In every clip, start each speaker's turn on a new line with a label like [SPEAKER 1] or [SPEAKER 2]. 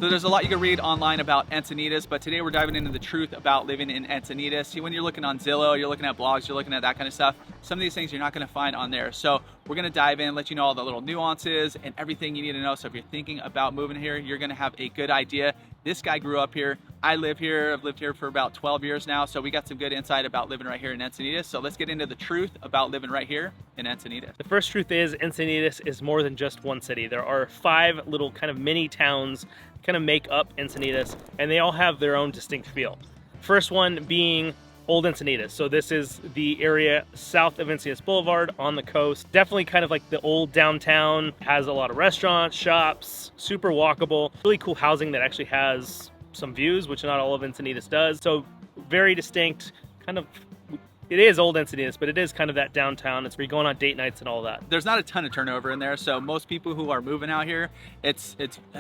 [SPEAKER 1] So there's a lot you can read online about Encinitas, but today we're diving into the truth about living in Encinitas. See, when you're looking on Zillow, you're looking at blogs, you're looking at that kind of stuff, some of these things you're not gonna find on there. So we're gonna dive in, let you know all the little nuances and everything you need to know. So if you're thinking about moving here, you're gonna have a good idea. This guy grew up here. I live here. I've lived here for about 12 years now. So we got some good insight about living right here in Encinitas. So let's get into the truth about living right here in Encinitas.
[SPEAKER 2] The first truth is Encinitas is more than just one city. There are 5 little kind of mini towns kind of make up Encinitas, and they all have their own distinct feel. First one being Old Encinitas. So this is the area south of Encinitas Boulevard on the coast. Definitely kind of like the old downtown, has a lot of restaurants, shops, super walkable, really cool housing that actually has some views, which not all of Encinitas does. So very distinct, kind of, it is Old Encinitas, but it is kind of that downtown. It's where you're going on date nights and all that.
[SPEAKER 1] There's not a ton of turnover in there, so most people who are moving out here, it's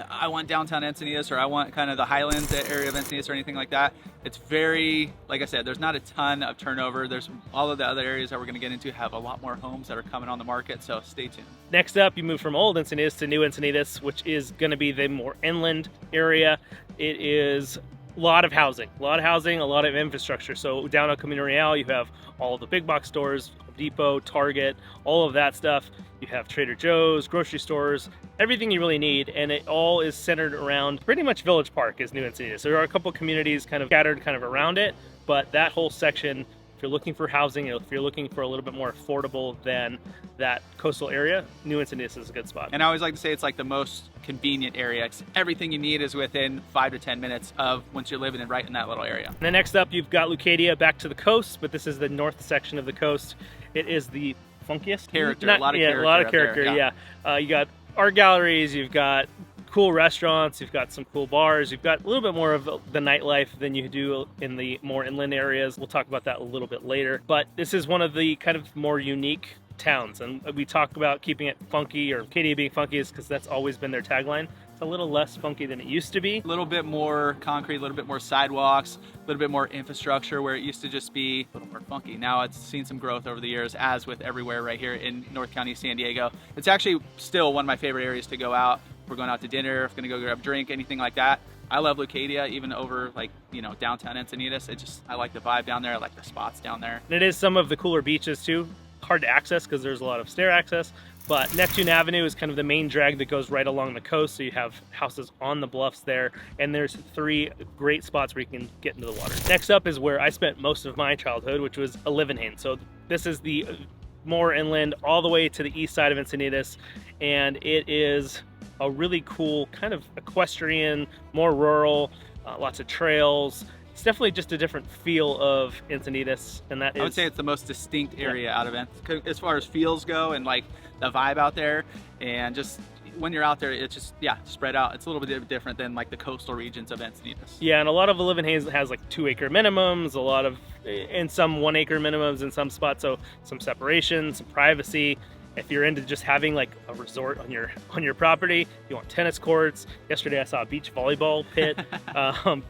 [SPEAKER 1] I want downtown Encinitas, or I want kind of the Highlands area of Encinitas or anything like that. It's very, like I said, there's not a ton of turnover. There's all of the other areas that we're going to get into have a lot more homes that are coming on the market, so stay tuned.
[SPEAKER 2] Next up, you move from Old Encinitas to New Encinitas, which is going to be the more inland area. It is a lot of housing, a lot of infrastructure. So down on Camino Real, you have all of the big box stores, Home Depot, Target, all of that stuff. You have Trader Joe's, grocery stores, everything you really need, and it all is centered around pretty much Village Park is New Encinitas. There are a couple communities kind of scattered kind of around it, but that whole section, if you're looking for housing, if you're looking for a little bit more affordable than that coastal area, New Encinitas is a good spot.
[SPEAKER 1] And I always like to say it's like the most convenient area. Everything you need is within 5 to 10 minutes of once you're living right in that little area.
[SPEAKER 2] And then next up, you've got Leucadia back to the coast, but this is the north section of the coast. It is the funkiest
[SPEAKER 1] character, a lot of character,
[SPEAKER 2] yeah. You got art galleries, you've got cool restaurants, you've got some cool bars, you've got a little bit more of the nightlife than you do in the more inland areas. We'll talk about that a little bit later, but this is one of the kind of more unique towns, and we talk about keeping it funky, or Leucadia being funky is because that's always been their tagline. It's a little less funky than it used to be.
[SPEAKER 1] A little bit more concrete, a little bit more sidewalks, a little bit more infrastructure, where it used to just be a little more funky. Now it's seen some growth over the years, as with everywhere right here in North County, San Diego. It's actually still one of my favorite areas to go out. If we're going out to dinner, if we're gonna go grab a drink, anything like that. I love Leucadia, even over like, you know, downtown Encinitas. I like the vibe down there. I like the spots down there.
[SPEAKER 2] And it is some of the cooler beaches too. Hard to access because there's a lot of stair access, but Neptune Avenue is kind of the main drag that goes right along the coast, so you have houses on the bluffs there, and there's 3 great spots where you can get into the water. Next up is where I spent most of my childhood, which was Livin. So this is the more inland, all the way to the east side of Encinitas, and it is a really cool kind of equestrian, more rural, lots of trails. It's definitely just a different feel of Encinitas, and that is,
[SPEAKER 1] I would say it's the most distinct area out of Encinitas as far as feels go, and like the vibe out there, and just when you're out there, it's just, yeah, spread out. It's a little bit different than like the coastal regions of Encinitas.
[SPEAKER 2] Yeah, and a lot of Livin has like 2-acre minimums, a lot of, and some 1-acre minimums in some spots, so some separation, some privacy. If you're into just having like a resort on your property, you want tennis courts. Yesterday I saw a beach volleyball pit,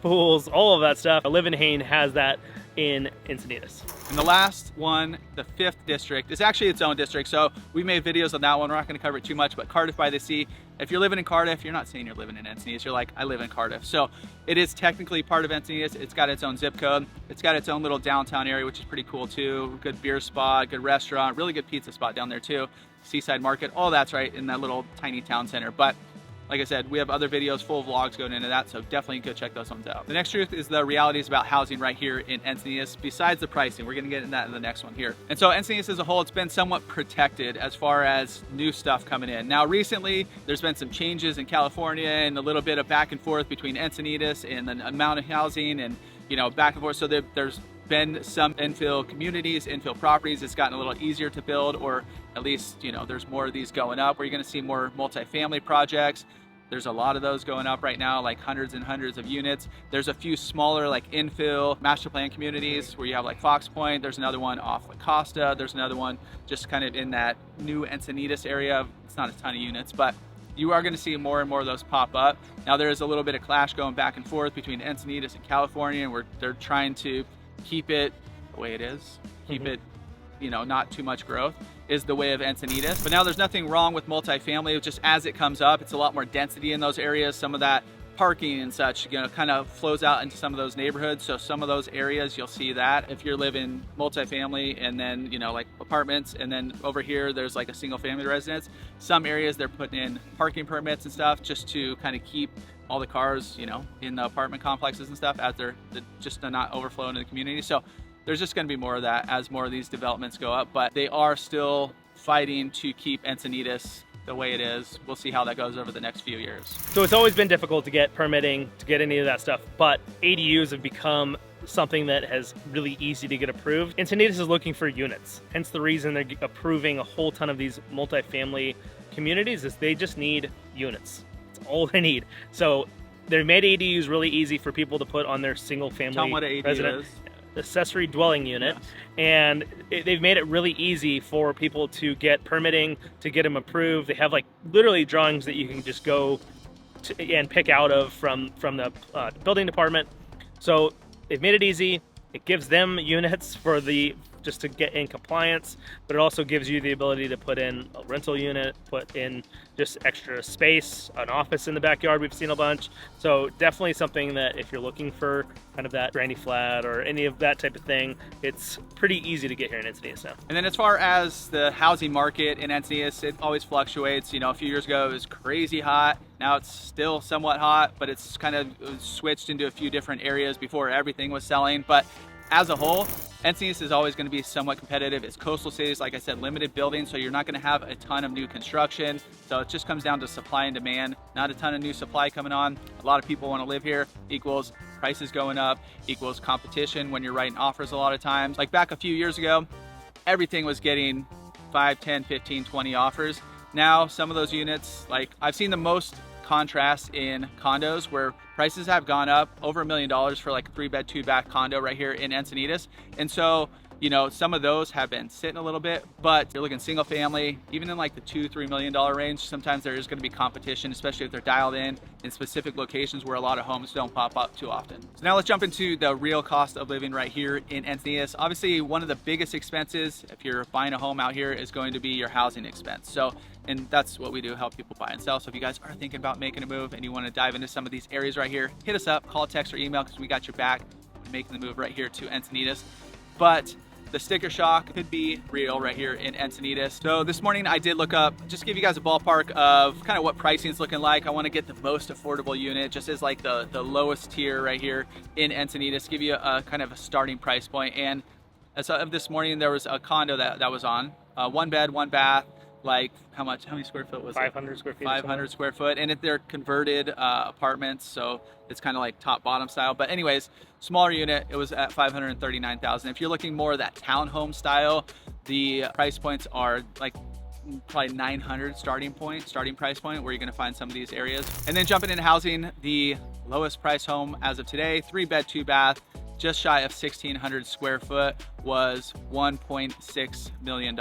[SPEAKER 2] pools, all of that stuff. Livin has that in Encinitas.
[SPEAKER 1] And the last one, the 5th district, is actually its own district. So we made videos on that one. We're not going to cover it too much, but Cardiff by the Sea. If you're living in Cardiff, you're not saying you're living in Encinitas. You're like, I live in Cardiff. So it is technically part of Encinitas. It's got its own zip code. It's got its own little downtown area, which is pretty cool too. Good beer spot, good restaurant, really good pizza spot down there too. Seaside Market, all that's right in that little tiny town center. But like I said, we have other videos, full vlogs going into that, so definitely go check those ones out. The next truth is the realities about housing right here in Encinitas, besides the pricing. We're gonna get into that in the next one here. And so Encinitas as a whole, it's been somewhat protected as far as new stuff coming in. Now recently, there's been some changes in California and a little bit of back and forth between Encinitas and the amount of housing and, you know, back and forth. So there's been some infill communities, infill properties. It's gotten a little easier to build, or at least, you know, there's more of these going up where you're gonna see more multifamily projects. There's a lot of those going up right now, like hundreds and hundreds of units. There's a few smaller like infill master plan communities where you have like Fox Point. There's another one off La Costa. There's another one just kind of in that new Encinitas area. It's not a ton of units, but you are going to see more and more of those pop up. Now there is a little bit of clash going back and forth between Encinitas and California, and they're trying to keep it the way it is, keep it, you know, not too much growth, is the way of Encinitas. But now there's nothing wrong with multifamily. It's just as it comes up, it's a lot more density in those areas. Some of that parking and such, you know, kind of flows out into some of those neighborhoods. So some of those areas you'll see that if you're living multifamily and then, you know, like apartments, and then over here there's like a single family residence. Some areas they're putting in parking permits and stuff just to kind of keep all the cars, you know, in the apartment complexes and stuff as they're just not overflowing in the community. So there's just going to be more of that as more of these developments go up, but they are still fighting to keep Encinitas the way it is. We'll see how that goes over the next few years.
[SPEAKER 2] So it's always been difficult to get permitting, to get any of that stuff, but ADUs have become something that has really easy to get approved. Encinitas is looking for units. Hence the reason they're approving a whole ton of these multifamily communities is they just need units. That's all they need. So they made ADUs really easy for people to put on their single family
[SPEAKER 1] Tell them what an ADU
[SPEAKER 2] resident.
[SPEAKER 1] is.
[SPEAKER 2] Accessory dwelling unit.
[SPEAKER 1] Yes.
[SPEAKER 2] And they've made it really easy for people to get permitting, to get them approved. They have like literally drawings that you can just go to and pick out of from the building department. So they've made it easy. It gives them units for just to get in compliance, but it also gives you the ability to put in a rental unit, put in just extra space, an office in the backyard. We've seen a bunch. So definitely something that if you're looking for kind of that granny flat or any of that type of thing, it's pretty easy to get here in Encinitas now.
[SPEAKER 1] And then as far as the housing market in Encinitas, it always fluctuates. You know, a few years ago it was crazy hot. Now it's still somewhat hot, but it's kind of switched into a few different areas before everything was selling. But as a whole, Encinitas is always going to be somewhat competitive. It's coastal cities, like I said, limited buildings, so you're not going to have a ton of new construction. So it just comes down to supply and demand. Not a ton of new supply coming on. A lot of people want to live here, equals prices going up, equals competition when you're writing offers a lot of times. Like back a few years ago, everything was getting 5, 10, 15, 20 offers. Now some of those units, like I've seen the most contrast in condos where prices have gone up over $1 million for like a 3-bed 2-bath condo right here in Encinitas. And so, you know, some of those have been sitting a little bit, but you're looking single family, even in like the $2-3 million range, sometimes there is going to be competition, especially if they're dialed in specific locations where a lot of homes don't pop up too often. So now let's jump into the real cost of living right here in Encinitas. Obviously, one of the biggest expenses if you're buying a home out here is going to be your housing expense. So, and that's what we do, help people buy and sell. So if you guys are thinking about making a move and you want to dive into some of these areas right here, hit us up, call, text, or email, because we got your back making the move right here to Encinitas. But the sticker shock could be real right here in Encinitas. So this morning I did look up, just give you guys a ballpark of kind of what pricing is looking like. I want to get the most affordable unit, just as like the lowest tier right here in Encinitas, give you a kind of a starting price point. And as of this morning, there was a condo that was on, 1 bed, 1 bath, like how many square foot was
[SPEAKER 2] 500 square feet.
[SPEAKER 1] 500 square foot, and they're converted apartments, so it's kind of like top bottom style. But anyways, smaller unit, it was at 539,000. If you're looking more of that townhome style, the price points are like probably 900 starting price point, where you're going to find some of these areas. And then jumping into housing, the lowest price home as of today, 3-bed 2-bath, just shy of 1,600 square foot, was $1.6 million.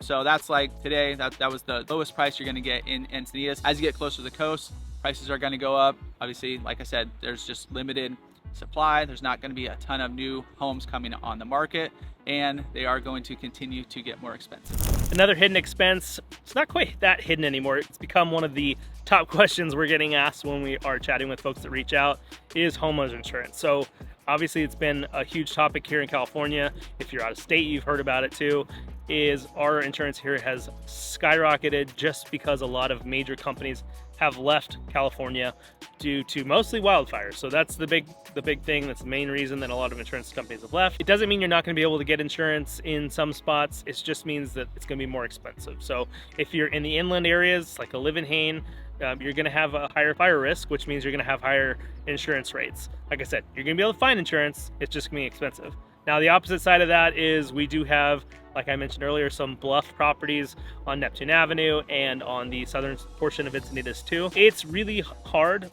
[SPEAKER 1] So that's like today, that was the lowest price you're gonna get in Encinitas. As you get closer to the coast, prices are gonna go up. Obviously, like I said, there's just limited supply. There's not gonna be a ton of new homes coming on the market, and they are going to continue to get more expensive.
[SPEAKER 2] Another hidden expense, it's not quite that hidden anymore. It's become one of the top questions we're getting asked when we are chatting with folks that reach out, is homeowners insurance. So obviously it's been a huge topic here in California. If you're out of state, you've heard about it too. Is our insurance here has skyrocketed just because a lot of major companies have left California due to mostly wildfires. So that's the big thing. That's the main reason that a lot of insurance companies have left. It doesn't mean you're not going to be able to get insurance in some spots. It just means that it's going to be more expensive. So if you're in the inland areas like a Livin, you're going to have a higher fire risk, which means you're going to have higher insurance rates. Like I said, you're going to be able to find insurance. It's just going to be expensive. Now, the opposite side of that is we do have, like I mentioned earlier, some bluff properties on Neptune Avenue and on the southern portion of Encinitas too. It's really hard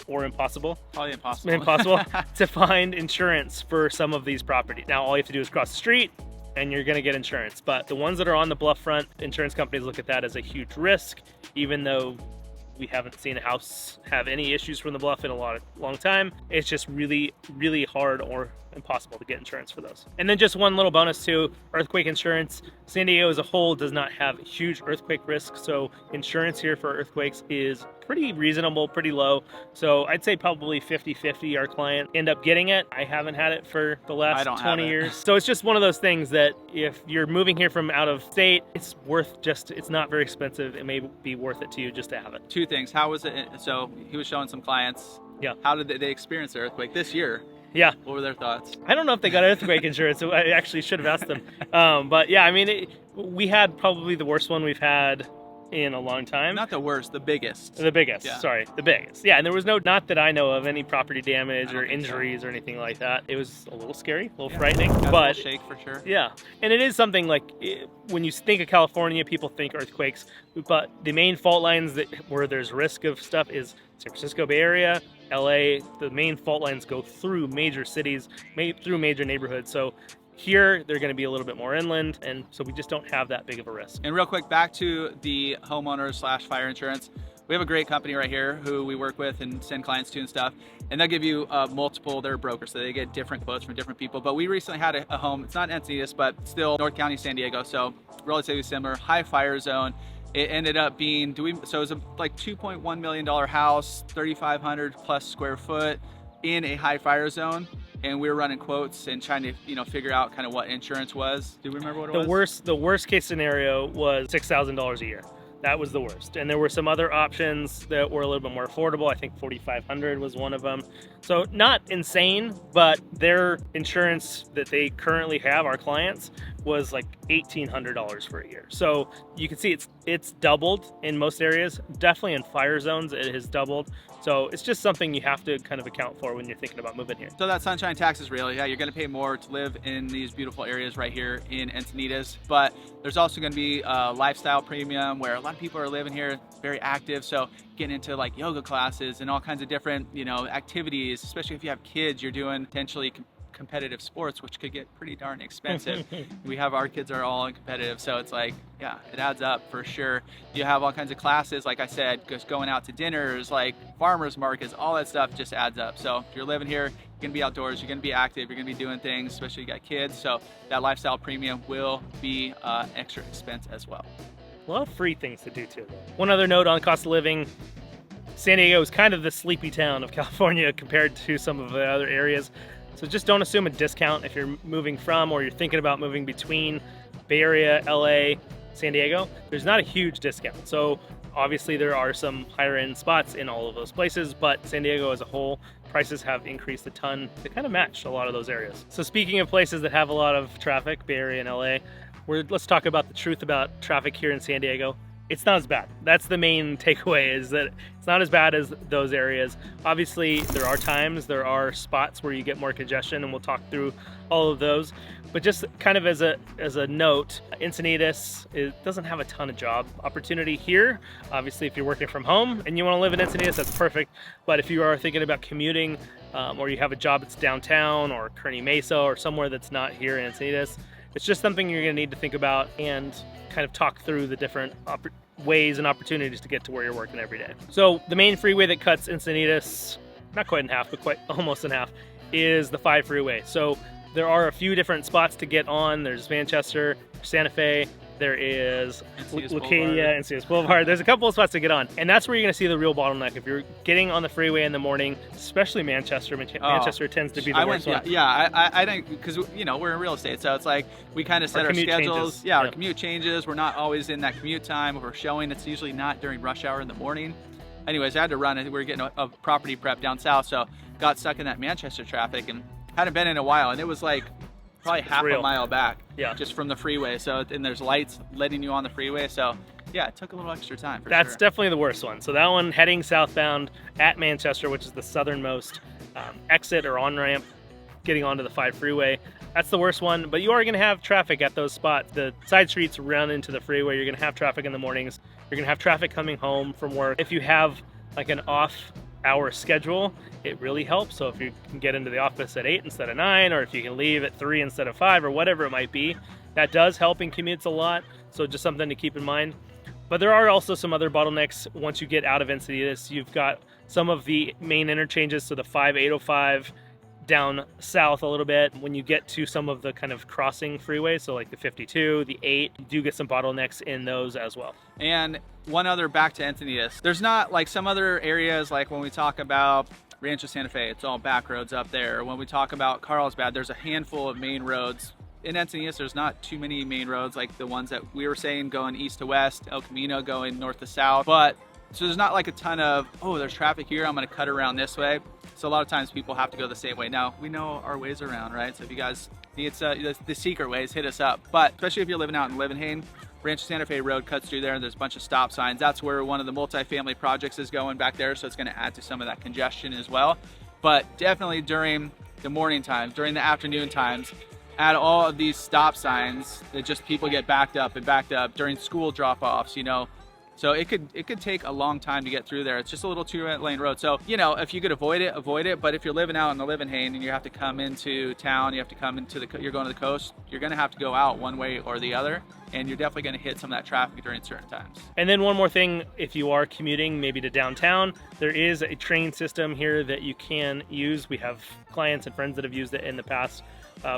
[SPEAKER 2] or impossible.
[SPEAKER 1] Probably impossible.
[SPEAKER 2] Impossible to find insurance for some of these properties. Now, all you have to do is cross the street and you're going to get insurance. But the ones that are on the bluff front, insurance companies look at that as a huge risk, even though we haven't seen a house have any issues from the bluff in a long time. It's just really, really hard or impossible to get insurance for those. And then just one little bonus too, earthquake insurance. San Diego as a whole does not have huge earthquake risk, so insurance here for earthquakes is pretty reasonable, pretty low. So I'd say probably 50-50 our client end up getting it. I haven't had it for the last 20 years. So it's just one of those things that if you're moving here from out of state, it's not very expensive. It may be worth it to you just to have it.
[SPEAKER 1] Two things. How was it? So he was showing some clients.
[SPEAKER 2] Yeah.
[SPEAKER 1] How did they experience the earthquake this year?
[SPEAKER 2] Yeah.
[SPEAKER 1] What were their thoughts?
[SPEAKER 2] I don't know if they got earthquake insurance. So I actually should have asked them. But yeah, I mean, we had probably the worst one we've had in a long time.
[SPEAKER 1] Not the worst, the biggest.
[SPEAKER 2] The biggest,
[SPEAKER 1] yeah.
[SPEAKER 2] Sorry, the biggest. Yeah, and there was not that I know of, any property damage or injuries or anything like that. It was a little scary, a little frightening,
[SPEAKER 1] Got
[SPEAKER 2] but
[SPEAKER 1] a little shake for sure.
[SPEAKER 2] Yeah, and it is something like when you think of California, people think earthquakes, but the main fault lines where there's risk of stuff is San Francisco Bay Area, LA. The main fault lines go through major cities, through major neighborhoods. So here, they're going to be a little bit more inland, and so we just don't have that big of a risk.
[SPEAKER 1] And real quick, back to the homeowner/fire insurance. We have a great company right here who we work with and send clients to and stuff, and they'll give you multiple, they're brokers, so they get different quotes from different people. But we recently had a home, it's not Encinitas, but still North County, San Diego, so relatively similar, high fire zone. It ended up being, so it was like $2.1 million house, 3,500 plus square foot in a high fire zone. And we were running quotes and trying to, figure out kind of what insurance was. Do we remember what it was?
[SPEAKER 2] The worst case scenario was $6,000 a year. That was the worst. And there were some other options that were a little bit more affordable. I think $4,500 was one of them. So not insane, but their insurance that they currently have, our clients, was like $1,800 for a year. So you can see it's doubled in most areas. Definitely in fire zones, it has doubled. So it's just something you have to kind of account for when you're thinking about moving here.
[SPEAKER 1] So that sunshine tax is real. Yeah, you're going to pay more to live in these beautiful areas right here in Encinitas. But there's also going to be a lifestyle premium where a lot of people are living here, very active. So getting into like yoga classes and all kinds of different, activities, especially if you have kids, you're doing potentially competitive sports, which could get pretty darn expensive. Our kids are all in competitive, so it's like, yeah, it adds up for sure. You have all kinds of classes, like I said, just going out to dinners, like farmers markets, all that stuff just adds up. So if you're living here, you're gonna be outdoors, you're gonna be active, you're gonna be doing things, especially if you got kids, so that lifestyle premium will be extra expense as well.
[SPEAKER 2] A lot of free things to do too. One other note on cost of living, San Diego is kind of the sleepy town of California compared to some of the other areas. So just don't assume a discount if you're moving from or you're thinking about moving between Bay Area, LA, San Diego. There's not a huge discount. So obviously there are some higher end spots in all of those places, but San Diego as a whole, prices have increased a ton to kind of match a lot of those areas. So speaking of places that have a lot of traffic, Bay Area and LA, let's talk about the truth about traffic here in San Diego. It's not as bad. That's the main takeaway, is that it's not as bad as those areas. Obviously, there are spots where you get more congestion, and we'll talk through all of those. But just kind of as a note, Encinitas doesn't have a ton of job opportunity here. Obviously, if you're working from home and you want to live in Encinitas, that's perfect. But if you are thinking about commuting, or you have a job that's downtown or Kearny Mesa or somewhere that's not here in Encinitas, it's just something you're going to need to think about and kind of talk through the different ways and opportunities to get to where you're working every day. So the main freeway that cuts Encinitas, not quite in half, but quite almost in half, is the 5 freeway. So there are a few different spots to get on. There's Manchester, Santa Fe, there is Lucadia, Encinitas Boulevard. There's a couple of spots to get on. And that's where you're gonna see the real bottleneck. If you're getting on the freeway in the morning, especially Manchester tends to be the worst one.
[SPEAKER 1] I think, because we're in real estate, so it's like we kind of set our schedules.
[SPEAKER 2] Changes.
[SPEAKER 1] Our commute changes. We're not always in that commute time. If we're showing, it's usually not during rush hour in the morning. Anyways, I had to run. We were getting a property prep down south, so got stuck in that Manchester traffic and hadn't been in a while, and it was like probably half a mile back, just from the freeway. So, and there's lights letting you on the freeway. So yeah, it took a little extra time for
[SPEAKER 2] That's definitely the worst one. So that one heading southbound at Manchester, which is the southernmost exit or on-ramp getting onto the 5 freeway. That's the worst one, but you are gonna have traffic at those spots. The side streets run into the freeway. You're gonna have traffic in the mornings. You're gonna have traffic coming home from work. If you have like an off-hour schedule, it really helps. So if you can get into the office at 8 instead of 9, or if you can leave at 3 instead of 5, or whatever it might be, that does help in commutes a lot. So just something to keep in mind. But there are also some other bottlenecks once you get out of Encinitas. You've got some of the main interchanges, so the 5805 down south a little bit, when you get to some of the kind of crossing freeways, so like the 52, the 8, you do get some bottlenecks in those as well.
[SPEAKER 1] And one other, back to Encinitas, there's not like some other areas, like when we talk about Rancho Santa Fe, it's all back roads up there. When we talk about Carlsbad, there's a handful of main roads. In Encinitas, there's not too many main roads like the ones that we were saying going east to west, El Camino going north to south. But so there's not like a ton of, oh, there's traffic here, I'm gonna cut around this way. So a lot of times people have to go the same way. Now, we know our ways around, right? So if you guys need the secret ways, hit us up. But especially if you're living out in Livin, Rancho Santa Fe Road cuts through there, and there's a bunch of stop signs. That's where one of the multifamily projects is going back there, so it's gonna add to some of that congestion as well. But definitely during the morning times, during the afternoon times, add all of these stop signs that just people get backed up during school drop-offs, you know. So it could take a long time to get through there. It's just a little 2-lane road. So, you know, if you could avoid it. But if you're living out in the Livin and you have to come into town, you have to come into you're going to the coast, you're gonna have to go out one way or the other. And you're definitely gonna hit some of that traffic during certain times.
[SPEAKER 2] And then one more thing, if you are commuting maybe to downtown, there is a train system here that you can use. We have clients and friends that have used it in the past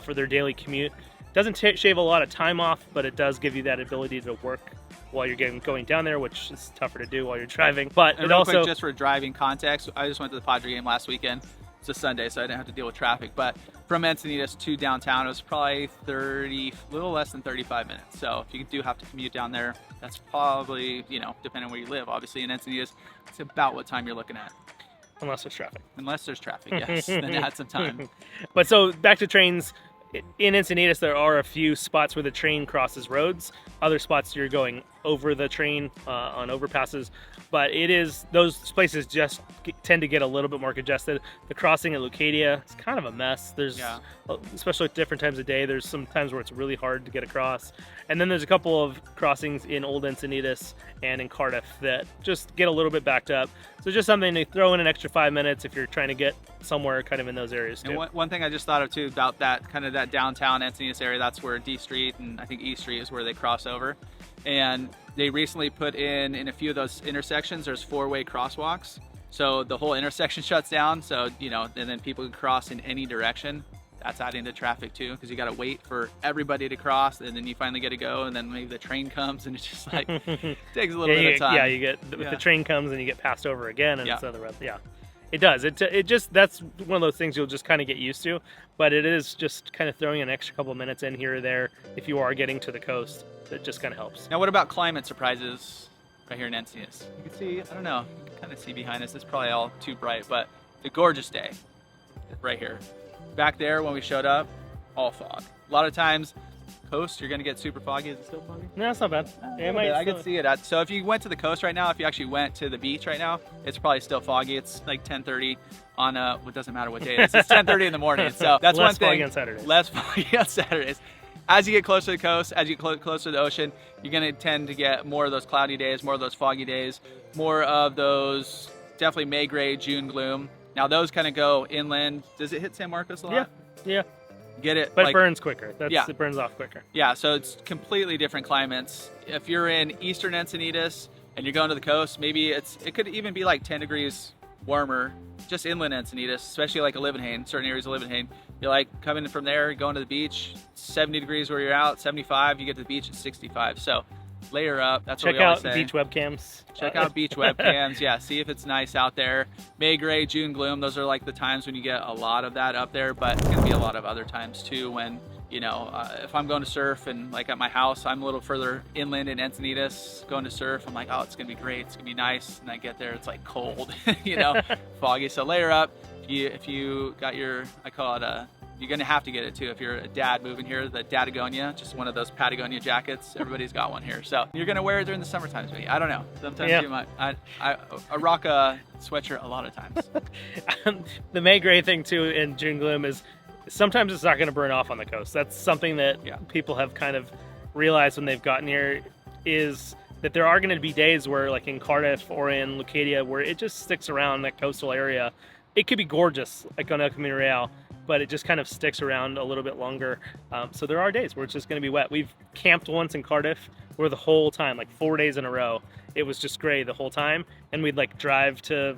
[SPEAKER 2] for their daily commute. Doesn't shave a lot of time off, but it does give you that ability to work while you're going down there, which is tougher to do while you're driving. But
[SPEAKER 1] and
[SPEAKER 2] it
[SPEAKER 1] real
[SPEAKER 2] also,
[SPEAKER 1] quick, just for driving context, I just went to the Padre game last weekend. It's a Sunday, so I didn't have to deal with traffic. But from Encinitas to downtown, it was probably a little less than 35 minutes. So if you do have to commute down there, that's probably, you know, depending on where you live. Obviously in Encinitas, it's about what time you're looking at.
[SPEAKER 2] unless there's traffic.
[SPEAKER 1] Unless there's traffic, yes. Then add some time.
[SPEAKER 2] But so back to trains. In Encinitas, there are a few spots where the train crosses roads. Other spots you're going over the train on overpasses. But those places just tend to get a little bit more congested. The crossing at Leucadia, it's kind of a mess. Especially at different times of day, there's some times where it's really hard to get across. And then there's a couple of crossings in Old Encinitas and in Cardiff that just get a little bit backed up. So just something to throw in an extra 5 minutes if you're trying to get somewhere kind of in those areas too.
[SPEAKER 1] And one thing I just thought of too about that kind of that downtown Encinitas area, that's where D Street and I think E Street is where they cross over. And they recently put in a few of those intersections, there's 4-way crosswalks. So the whole intersection shuts down. So, you know, and then people can cross in any direction. That's adding to traffic too, because you got to wait for everybody to cross, and then you finally get to go, and then maybe the train comes, and it's just like takes a little bit of time.
[SPEAKER 2] Yeah, the train comes and you get passed over again, and so the rest. Yeah, it does. It just, that's one of those things you'll just kind of get used to, but it is just kind of throwing an extra couple minutes in here or there if you are getting to the coast. That just kind of helps.
[SPEAKER 1] Now, what about climate surprises right here in Encinitas? You can see, I don't know, you can kind of see behind us. It's probably all too bright, but the gorgeous day right here. Back there when we showed up, all fog. A lot of times, coast, you're gonna get super foggy. Is it still foggy?
[SPEAKER 2] No, it's not bad.
[SPEAKER 1] I can see it. So if you went to the coast right now, if you actually went to the beach right now, it's probably still foggy. It's like 10:30 on it doesn't matter what day it is. It's 10:30 in the morning. So that's one thing.
[SPEAKER 2] Less foggy on Saturdays.
[SPEAKER 1] Less foggy on Saturdays. As you get closer to the coast, as you get closer to the ocean, you're gonna tend to get more of those cloudy days, more of those foggy days, more of those definitely May gray, June gloom. Now those kind of go inland. Does it hit San Marcos a lot?
[SPEAKER 2] Yeah.
[SPEAKER 1] Get it?
[SPEAKER 2] But it burns quicker. It burns off quicker.
[SPEAKER 1] Yeah, so it's completely different climates. If you're in eastern Encinitas and you're going to the coast, maybe it could even be like 10 degrees warmer, just inland Encinitas, especially like a Livin, certain areas of Livin. You're like coming from there, going to the beach, 70 degrees where you're out, 75, you get to the beach at 65. So layer up. That's what we always say.
[SPEAKER 2] Check out beach webcams.
[SPEAKER 1] Check out beach webcams. Yeah, see if it's nice out there. May gray, June gloom. Those are like the times when you get a lot of that up there, but it's going to be a lot of other times too when, you know, if I'm going to surf and like at my house, I'm a little further inland in Encinitas going to surf. I'm like, oh, it's going to be great. It's going to be nice. And I get there, it's like cold, you know, foggy. So layer up. If you got your, I call it you're gonna have to get it too if you're a dad moving here, the Dadagonia, just one of those Patagonia jackets. Everybody's got one here. So you're gonna wear it during the summertime maybe. I don't know. Sometimes you might. I rock a sweatshirt a lot of times.
[SPEAKER 2] The May gray thing too in June gloom is sometimes it's not gonna burn off on the coast. That's something that people have kind of realized when they've gotten here, is that there are gonna be days where, like in Cardiff or in Leucadia, where it just sticks around that coastal area. It could be gorgeous, like on El Camino Real, but it just kind of sticks around a little bit longer. So there are days where it's just gonna be wet. We've camped once in Cardiff where the whole time, like 4 days in a row, it was just gray the whole time. And we'd like drive to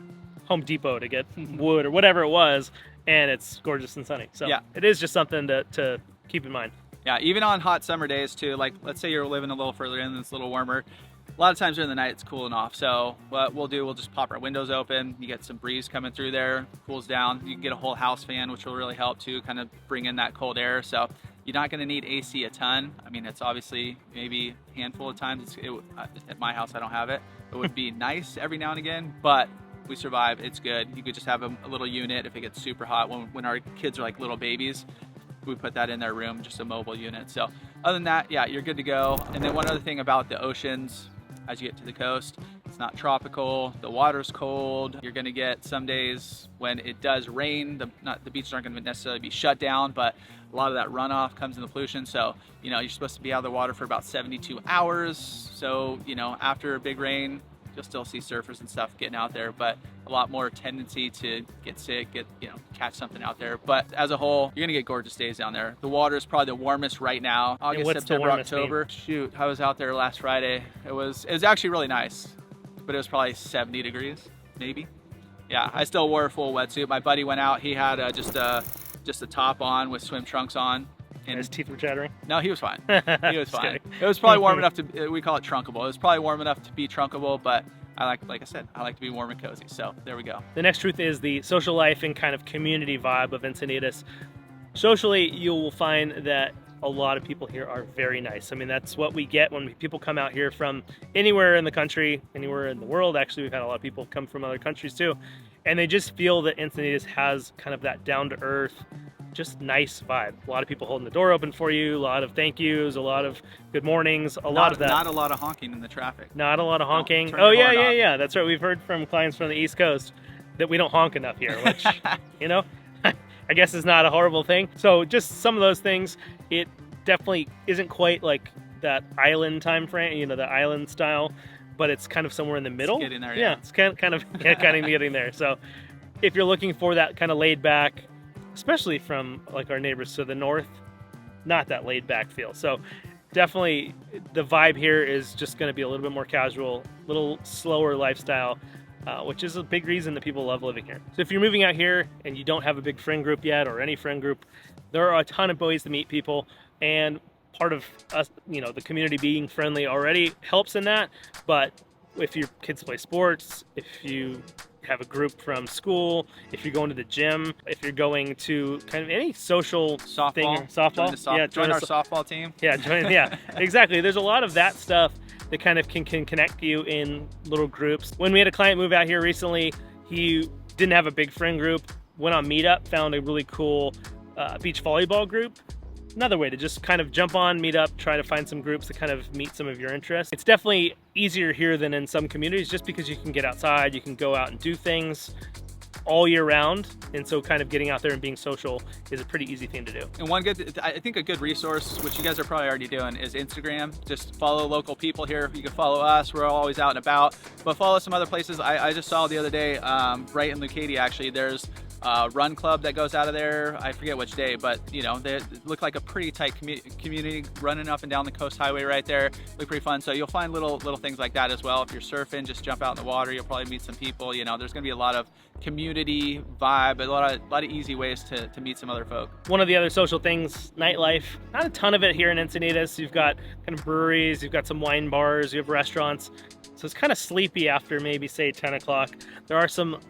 [SPEAKER 2] Home Depot to get wood or whatever it was, and it's gorgeous and sunny. So
[SPEAKER 1] yeah,
[SPEAKER 2] it is just something to keep in mind.
[SPEAKER 1] Yeah, even on hot summer days too, like let's say you're living a little further in and it's a little warmer, a lot of times during the night it's cooling off. So what we'll do, we'll just pop our windows open, you get some breeze coming through there, cools down. You can get a whole house fan, which will really help to kind of bring in that cold air. So you're not gonna need AC a ton. I mean, it's obviously maybe a handful of times. At my house, I don't have it. It would be nice every now and again, but we survive, it's good. You could just have a little unit if it gets super hot. When our kids are like little babies, we put that in their room, just a mobile unit. So other than that, yeah, you're good to go. And then one other thing about the oceans, as you get to the coast, it's not tropical, the water's cold. You're gonna get some days when it does rain, the beaches aren't gonna necessarily be shut down, but a lot of that runoff comes in the pollution. So, you know, you're supposed to be out of the water for about 72 hours. So, you know, after a big rain, you'll still see surfers and stuff getting out there, but a lot more tendency to get sick, catch something out there. But as a whole, you're gonna get gorgeous days down there. The water is probably the warmest right now. August, September, October. Shoot, I was out there last Friday. It was actually really nice, but it was probably 70 degrees, maybe. Yeah, I still wore a full wetsuit. My buddy went out, he had just a top on with swim trunks on.
[SPEAKER 2] And his teeth were chattering?
[SPEAKER 1] No, he was fine. He was fine. It was probably warm enough to, we call it trunkable. It was probably warm enough to be trunkable, but like I said, I like to be warm and cozy. So there we go.
[SPEAKER 2] The next truth is the social life and kind of community vibe of Encinitas. Socially, you will find that a lot of people here are very nice. I mean, that's what we get when people come out here from anywhere in the country, anywhere in the world. Actually, we've had a lot of people come from other countries too. And they just feel that Encinitas has kind of that down-to-earth, just nice vibe. A lot of people holding the door open for you, a lot of thank yous, a lot of good mornings, lot of that.
[SPEAKER 1] Not a lot of honking in the traffic.
[SPEAKER 2] Not a lot of honking. Oh yeah, that's right. We've heard from clients from the East Coast that we don't honk enough here, which, you know, I guess is not a horrible thing. So just some of those things, it definitely isn't quite like that island time frame, you know, the island style, but it's kind of somewhere in the middle.
[SPEAKER 1] It's getting there,
[SPEAKER 2] yeah. It's kind of getting there. So if you're looking for that kind of laid back, especially from like our neighbors to the north, not that laid back feel. So definitely the vibe here is just going to be a little bit more casual, a little slower lifestyle, which is a big reason that people love living here. So if you're moving out here and you don't have a big friend group yet or any friend group, there are a ton of ways to meet people, and part of us, you know, the community being friendly already helps in that. But if your kids play sports, if you have a group from school, if you're going to the gym, if you're going to kind of any social softball,
[SPEAKER 1] join our softball team.
[SPEAKER 2] Yeah, exactly. There's a lot of that stuff that kind of can connect you in little groups. When we had a client move out here recently, he didn't have a big friend group, went on Meetup, found a really cool beach volleyball group. Another way to just kind of jump on Meetup, try to find some groups that kind of meet some of your interests. It's definitely easier here than in some communities just because you can get outside, you can go out and do things all year round, and so kind of getting out there and being social is a pretty easy thing to do.
[SPEAKER 1] And I think a good resource, which you guys are probably already doing, is Instagram. Just follow local people here. You can follow us, we're always out and about, but follow some other places. I just saw the other day, right in Leucadia actually, there's run club that goes out of there. I forget which day, but you know, they look like a pretty tight community running up and down the coast highway right there. Look pretty fun. So you'll find little things like that as well. If you're surfing, just jump out in the water. You'll probably meet some people. You know, there's gonna be a lot of community vibe, a lot of easy ways to meet some other folk.
[SPEAKER 2] One of the other social things, nightlife. Not a ton of it here in Encinitas. You've got kind of breweries, you've got some wine bars, you have restaurants. So it's kind of sleepy after maybe say 10 o'clock. There are some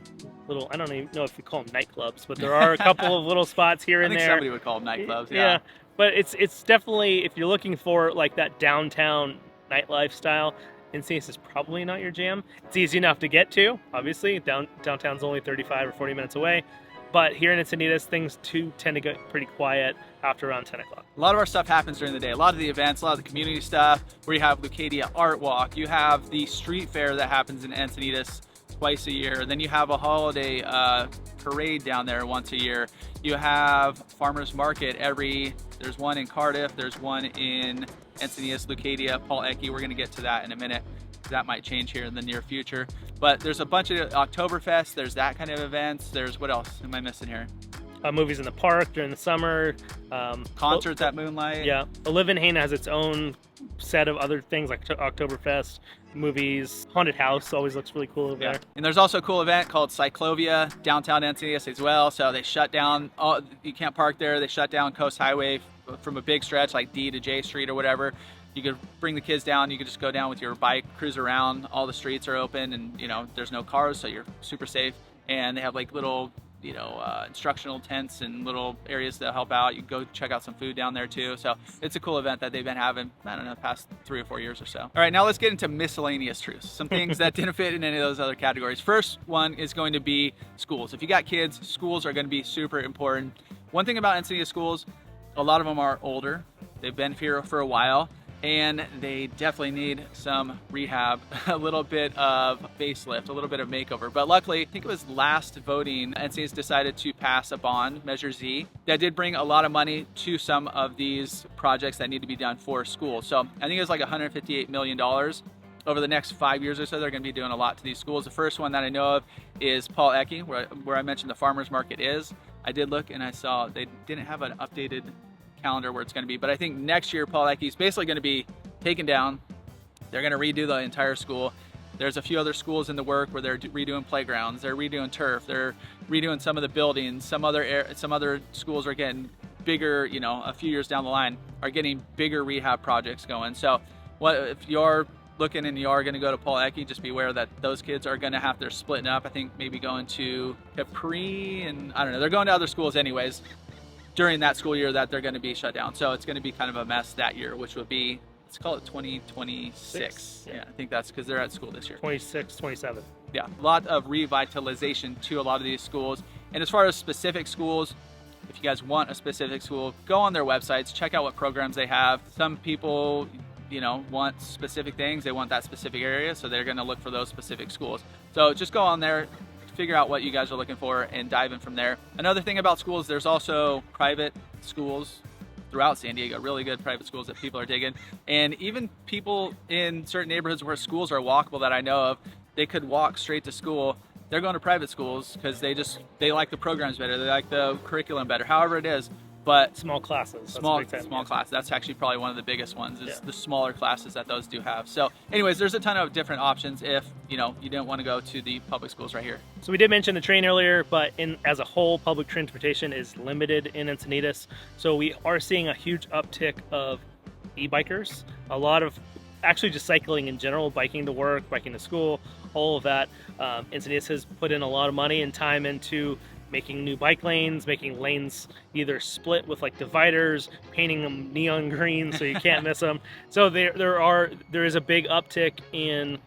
[SPEAKER 2] little, I don't even know if we call them nightclubs, but there are a couple of little spots here and there. I think
[SPEAKER 1] somebody would call them nightclubs, yeah.
[SPEAKER 2] But it's definitely, if you're looking for like that downtown nightlife style, Encinitas is probably not your jam. It's easy enough to get to, obviously. Downtown's only 35 or 40 minutes away. But here in Encinitas, things too tend to get pretty quiet after around 10 o'clock.
[SPEAKER 1] A lot of our stuff happens during the day. A lot of the events, a lot of the community stuff, where you have Leucadia Art Walk, you have the street fair that happens in Encinitas twice a year. Then you have a holiday parade down there once a year. You have farmers market there's one in Cardiff, there's one in Encinitas, Leucadia, Paul Ecke. We're going to get to that in a minute. That might change here in the near future. But there's a bunch of Oktoberfest, there's that kind of events. There's, what else am I missing here?
[SPEAKER 2] movies in the park during the summer.
[SPEAKER 1] Concerts at Moonlight.
[SPEAKER 2] Yeah, Livin has its own set of other things like Oktoberfest, movies, haunted house always looks really cool over there.
[SPEAKER 1] And there's also a cool event called Cyclovia downtown Encinitas as well. So they shut down, you can't park there. They shut down Coast Highway from a big stretch like D to J Street or whatever. You could bring the kids down. You could just go down with your bike, cruise around. All the streets are open, and there's no cars, so you're super safe. And they have like little instructional tents and little areas to help out. You can go check out some food down there too. So it's a cool event that they've been having, I don't know, the past 3 or 4 years or so. All right, now let's get into miscellaneous truths. Some things that didn't fit in any of those other categories. First one is going to be schools. If you got kids, schools are going to be super important. One thing about Encinitas schools, a lot of them are older. They've been here for a while, and they definitely need some rehab, a little bit of facelift, a little bit of makeover. But luckily, I think it was last voting, Encinitas decided to pass a bond, Measure Z, that did bring a lot of money to some of these projects that need to be done for schools. So I think it was like $158 million. Over the next 5 years or so, they're going to be doing a lot to these schools. The first one that I know of is Paul Ecke, where I mentioned the farmer's market is. I did look and I saw they didn't have an updated calendar where it's going to be, but I think next year Paul Ecke is basically going to be taken down. They're going to redo the entire school. There's a few other schools in the work where they're redoing playgrounds, they're redoing turf, they're redoing some of the buildings. Some other schools are getting bigger, a few years down the line are getting bigger rehab projects going. So if you're looking and you are going to go to Paul Ecke, just be aware that those kids are going to have, they're splitting up. I think maybe going to Capri, and I don't know, they're going to other schools anyways during that school year that they're going to be shut down. So it's going to be kind of a mess that year, which would be, let's call it 2026. Yeah, I think that's because they're at school this year.
[SPEAKER 2] 26, 27.
[SPEAKER 1] Yeah, a lot of revitalization to a lot of these schools. And as far as specific schools, if you guys want a specific school, go on their websites, check out what programs they have. Some people, want specific things. They want that specific area, so they're going to look for those specific schools. So just go on there, figure out what you guys are looking for, and dive in from there. Another thing about schools, there's also private schools throughout San Diego, really good private schools that people are digging. And even people in certain neighborhoods where schools are walkable that I know of, they could walk straight to school. They're going to private schools because they like the programs better, they like the curriculum better, however it is. But
[SPEAKER 2] small classes,
[SPEAKER 1] small class, that's actually probably one of the biggest ones, is the smaller classes that those do have. So anyways, there's a ton of different options if you don't want to go to the public schools right here.
[SPEAKER 2] So we did mention the train earlier, but as a whole, public transportation is limited in Encinitas. So we are seeing a huge uptick of e-bikers, a lot of actually just cycling in general, biking to work, biking to school, all of that. Encinitas has put in a lot of money and time into making new bike lanes, making lanes either split with like dividers, painting them neon green so you can't miss them. So there is a big uptick in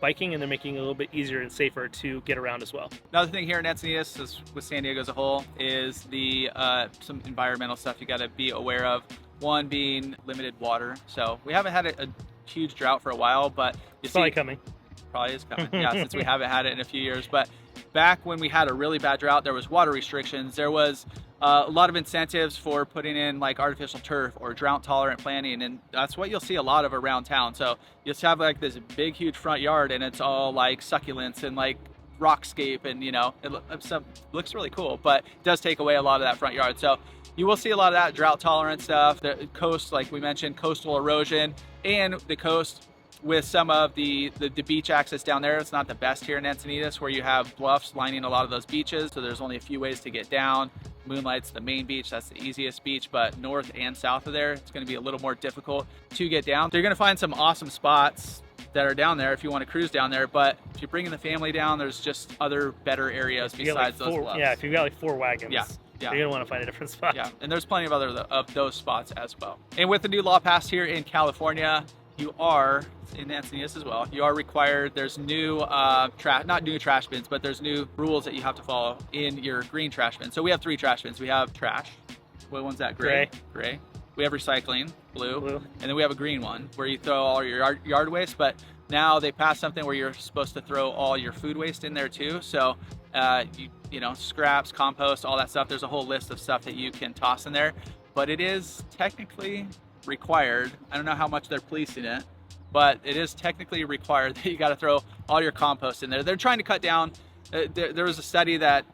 [SPEAKER 2] biking, and they're making it a little bit easier and safer to get around as well.
[SPEAKER 1] Another thing here in Encinitas, as with San Diego as a whole, is the some environmental stuff you got to be aware of. One being limited water. So we haven't had a huge drought for a while, but
[SPEAKER 2] it's probably coming.
[SPEAKER 1] Probably is coming, yeah, since we haven't had it in a few years. But back when we had a really bad drought, there was water restrictions. There was a lot of incentives for putting in like artificial turf or drought tolerant planting, and that's what you'll see a lot of around town. So you'll have like this big huge front yard, and it's all like succulents and like rockscape, and it looks really cool, but it does take away a lot of that front yard. So you will see a lot of that drought tolerant stuff. The coast, like we mentioned, coastal erosion, and the coast with some of the beach access down there. It's not the best here in Encinitas, where you have bluffs lining a lot of those beaches, so there's only a few ways to get down. Moonlight's the main beach, that's the easiest beach, but north and south of there, it's going to be a little more difficult to get down. So you're going to find some awesome spots that are down there if you want to cruise down there, but if you're bringing the family down, there's just other better areas besides those bluffs.
[SPEAKER 2] Yeah, if you've got like 4 wagons.
[SPEAKER 1] Yeah.
[SPEAKER 2] You're going to want to find a different spot.
[SPEAKER 1] Yeah, and there's plenty of other of those spots as well. And with the new law passed here in California, you are, in Encinitas as well, you are required, there's new, not new trash bins, but there's new rules that you have to follow in your green trash bin. So we have 3 trash bins. We have trash. What one's that? Gray. We have recycling, blue. And then we have a green one where you throw all your yard waste, but now they passed something where you're supposed to throw all your food waste in there too. So, scraps, compost, all that stuff. There's a whole list of stuff that you can toss in there, but it is technically required. I don't know how much they're policing it, but it is technically required that you got to throw all your compost in there. They're trying to cut down. There was a study that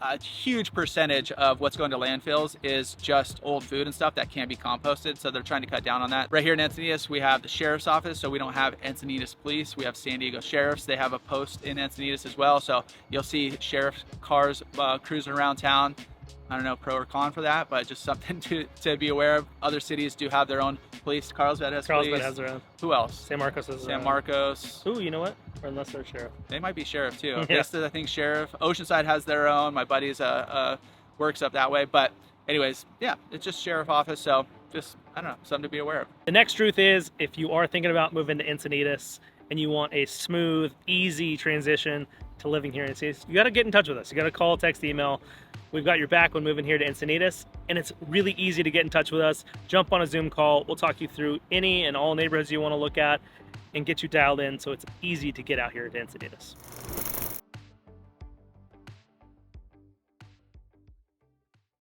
[SPEAKER 1] a huge percentage of what's going to landfills is just old food and stuff that can't be composted, so they're trying to cut down on that. Right here in Encinitas, we have the sheriff's office, so we don't have Encinitas Police, we have San Diego Sheriffs. They have a post in Encinitas as well, so you'll see sheriff cars cruising around town. I don't know pro or con for that, but just something to be aware of. Other cities do have their own police. Carlsbad has police.
[SPEAKER 2] Carlsbad has their own.
[SPEAKER 1] Who else?
[SPEAKER 2] San Marcos has
[SPEAKER 1] San Marcos.
[SPEAKER 2] Ooh, you know what? Or unless they're sheriff.
[SPEAKER 1] They might be sheriff too.
[SPEAKER 2] Yeah.
[SPEAKER 1] This is, I think, sheriff. Oceanside has their own. My buddy's works up that way. But anyways, yeah, it's just sheriff office. So just, I don't know, something to be aware of.
[SPEAKER 2] The next truth is, if you are thinking about moving to Encinitas and you want a smooth, easy transition to living here in Encinitas, you got to get in touch with us. You got to call, text, email. We've got your back when moving here to Encinitas, and it's really easy to get in touch with us. Jump on a Zoom call. We'll talk you through any and all neighborhoods you want to look at and get you dialed in, so it's easy to get out here to Encinitas.